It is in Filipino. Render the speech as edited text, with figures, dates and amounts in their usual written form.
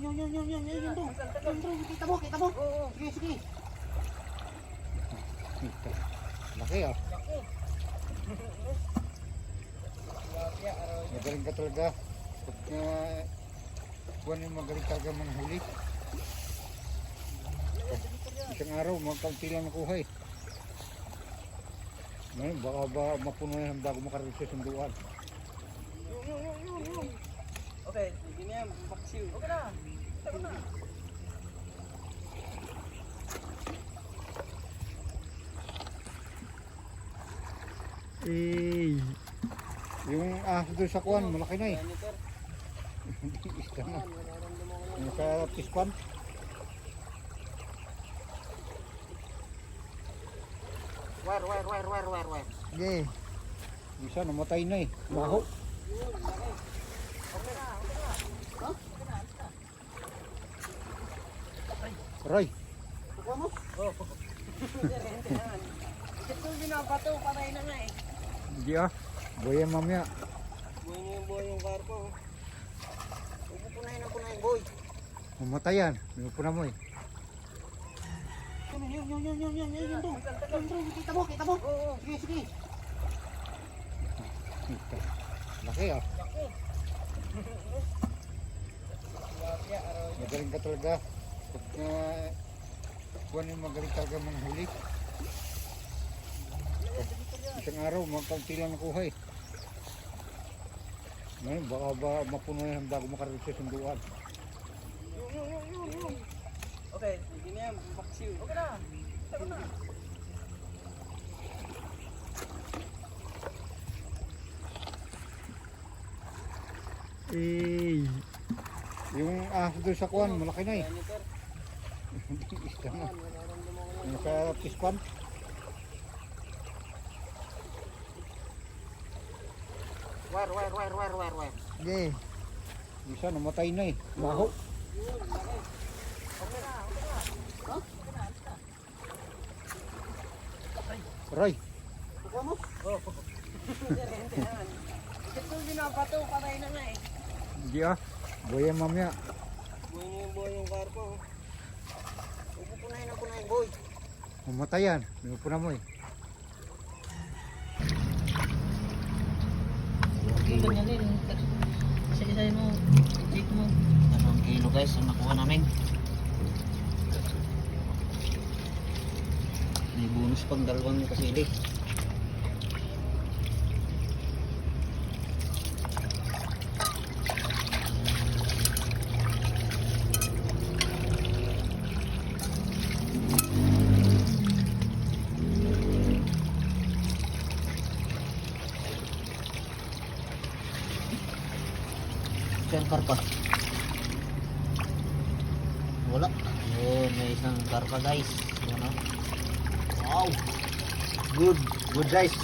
Yun bro. Kita mo, kita mo. Sige, sige. Laki ah. Magaling ka talaga. Pag buwan yung magaling talaga manghuli. Isang araw, magkaunti lang nakuha eh. Ngayon, baka ba mapuno yan bago makarating sa sunduan. Okay, hindi na yan. Baksiw. Okay na. Tara na. Eh, yung ahas doon sa kuwan, malaki na eh. Hindi, isda na. Yung sa pispan. Where. Sige. Isa, namatay na eh. Baho. Aray. Kukuha mo? Oo. Ito binabato, patay na nga eh. Hindi ah. Buhay yan mamaya. Buhay niya yung buhay yung karpo. Pupunahin boy. Mamatay yan. Pinupuna mo eh. Yun bro. Kita mo, kita mo. Sige, sige. Laki ah. Magaling ka talaga. Pag buwan yung magaling talaga manghuli. Isang araw, magkaunti lang nakuha eh. Ngayon, baka ba mapuno yan bago makarating sa sunduan. Okay, hindi na yan. Baksiw. Okay na. Tara na. Eh, yung ahas doon sa kuwan, malaki na eh. Hindi, isda na. Yung sa pispan. Where. Sige. Isa, namatay na eh. Baho. Aray. Kukuha mo? Oo. Ito binabato, patay na nga eh. Hindi ah. Buhay yan mamaya. Buhay niya yung buhay yung karpo. Pupunahin boy. Mamatay yan. Pinupuna mo eh. Ganyan din. Isa-isahin mo. Take mo. 2 kilo guys ang nakuha namin. May bonus pang 2 kasili. Isang karpa. Wala. Yun, may isang karpa guys. Yan o. Wow. Good guys.